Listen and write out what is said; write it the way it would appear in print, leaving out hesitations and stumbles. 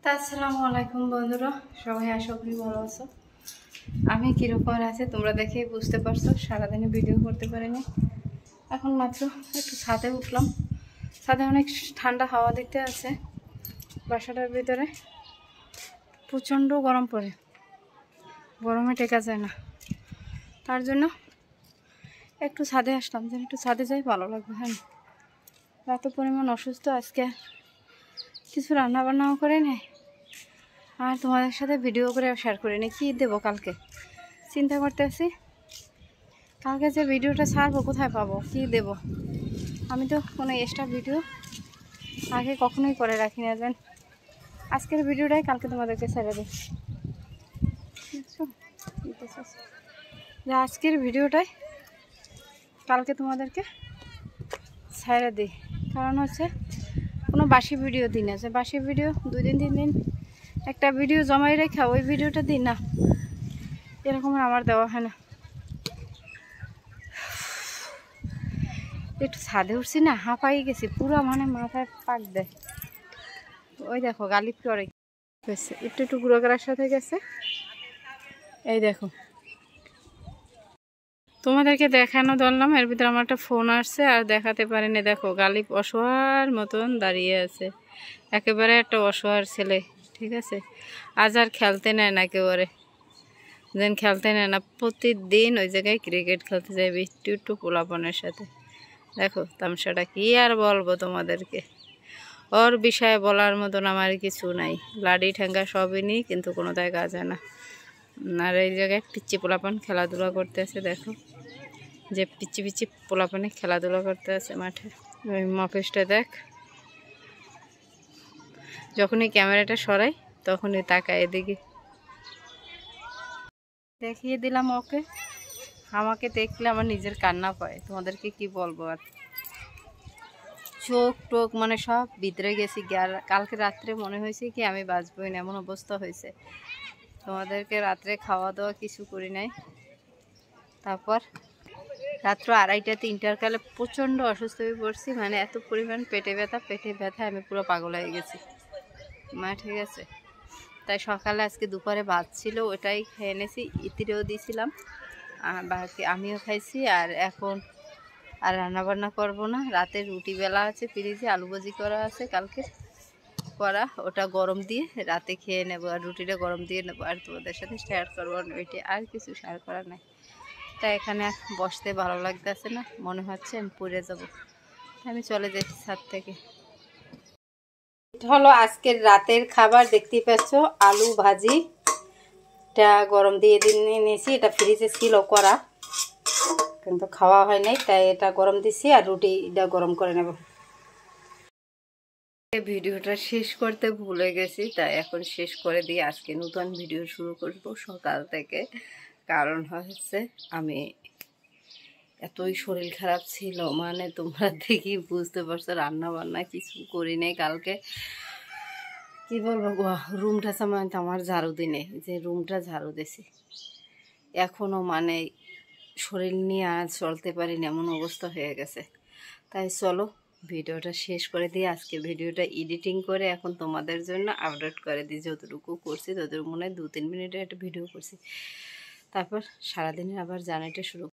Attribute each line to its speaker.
Speaker 1: আসসালামু আলাইকুম বন্ধুরা, সবাই আশা করি ভালো আছো। আমি কীরকম আছে তোমরা দেখেই বুঝতে পারছো। সারাদিনে ভিডিও করতে পারিনি, এখন মাত্র একটু ছাদে উঠলাম। ছাদে অনেক ঠান্ডা হাওয়া দিতে আছে। বাসাটার ভিতরে প্রচণ্ড গরম পড়ে, গরমে টেকা যায় না। তার জন্য একটু ছাদে আসলাম, যেন একটু ছাদে যাই, ভালো লাগবে। হ্যাঁ, এত পরিমাণ অসুস্থ, আজকে কিছু রান্না বান্নাও করে নেই, আর তোমাদের সাথে ভিডিও করে শেয়ার করি নি। কী দেবো কালকে চিন্তা করতে আছি, কালকে যে ভিডিওটা ছাড়বো কোথায় পাবো, কি দেব। আমি তো কোনো এক্সট্রা ভিডিও আগে কখনোই করে রাখি না, যেন আজকের ভিডিওটাই কালকে তোমাদেরকে ছেড়ে দিই। যে আজকের ভিডিওটাই কালকে তোমাদেরকে ছেড়ে দিই, কারণ হচ্ছে কোনো বাসি ভিডিও দিই না। যে বাসি ভিডিও 2 দিন 3 দিন একটা ভিডিও জমাই রেখা ওই ভিডিওটা দিই না, এরকম আমার দেওয়া হয় না। একটু ছাদে উঠছি না, হাঁপাই গেছি পুরো, মানে মাথায় পাক দেয়। ওই দেখো গালিব করে গেছে, একটু একটু গুঁড়ো করার সাথে গেছে। এই দেখো, তোমাদেরকে দেখানো ধরলাম, এর ভিতরে আমার একটা ফোন আসছে আর দেখাতে পারিনি। দেখো গালিব অসহার মতন দাঁড়িয়ে আছে, একেবারে একটা অসহার ছেলে। ঠিক আছে, আজ আর খেলতে নেয় না একেবারে, যেন খেলতে নেয় না। প্রতিদিন ওই জায়গায় ক্রিকেট খেলতে যায় একটু একটু পোলাপনের সাথে। দেখো তামসাটা, কি আর বলবো তোমাদেরকে, ওর বিষয়ে বলার মতন আমার কিছু নাই। লাডি ঠেঙ্গা সবই নিই, কিন্তু কোনো দায় কাজ হয় না। আর এই জায়গায় পিচ্ছি পোলাপান খেলাধুলা করতে আছে। দেখো যে পিচ্ছি পিচ্ছি পোলাপানে খেলাধুলা করতে আছে মাঠে। ওই মফেসটা দেখ, যখনই ক্যামেরাটা সরাই তখনই তাকায় এদিকে। দেখিয়ে দিলাম ওকে, আমাকে দেখলে আমার নিজের কান্না পায়। তোমাদেরকে কি বলবো আর, চোখ টোক মানে সব ভিতরে গেছি। আর কালকে রাত্রে মনে হয়েছে কি আমি বাঁচবই না, এমন অবস্থা হয়েছে। তোমাদেরকে রাত্রে খাওয়া দাওয়া কিছু করি নাই। তারপর রাত্র 2:30 3টার কালে প্রচণ্ড অসুস্থ হয়ে পড়ছি, মানে এত পরিমাণ পেটে ব্যথা আমি পুরো পাগল হয়ে গেছি। ঠিক আছে, তাই সকালে আজকে দুপুরে ভাত ছিল, ওটাই খেয়ে এনেছি, ইতিরেও দিয়েছিলাম, বাকি আমিও খাইছি। আর এখন আর রান্নাবান্না করবো না, রাতে রুটি বেলা আছে ফ্রিজে, আলু ভাজি করা আছে কালকে করা, ওটা গরম দিয়ে রাতে খেয়ে নেবো। আর রুটিটা গরম দিয়ে নেবো, আর তোমাদের সাথে শেয়ার করবো ওইটা, আর কিছু শেয়ার করার নাই। তাই এখানে বসতে ভালো লাগতেছে না, মনে হচ্ছে আমি পড়ে যাব। আমি চলে যাচ্ছি ছাদ থেকে। এটা হলো আজকের রাতের খাবার, দেখতেই পাচ্ছ, আলু ভাজি। এটা গরম দিয়ে নিয়েছি, এটা ফ্রিজে ছিল করা কিন্তু খাওয়া হয় নাই, তাই এটা গরম দিছি। আর রুটিটা গরম করে নেব। ভিডিওটা শেষ করতে ভুলে গেছি, তাই এখন শেষ করে দিয়ে আজকে নতুন ভিডিও শুরু করব সকাল থেকে। কারণ হচ্ছে আমি এতই শরীর খারাপ ছিল, মানে তোমরা দেখি বুঝতে পারছো, রান্না বান্না কিছু করি নাই কালকে। কি বলবো, রুমটা সামান্য আমার ঝাড়ু দিনে, যে রুমটা ঝাড়ু দিছি, এখনও মানে শরীর নিয়ে আর চলতে পারি না, এমন অবস্থা হয়ে গেছে। তাই চলো ভিডিওটা শেষ করে দিয়ে আজকে ভিডিওটা এডিটিং করে এখন তোমাদের জন্য আপলোড করে দিই। যতটুকু করছি ততটুকু, মনে হয় 2-3 মিনিটের একটা ভিডিও করছি। তারপর সারাদিনের আবার জার্নিটা শুরু।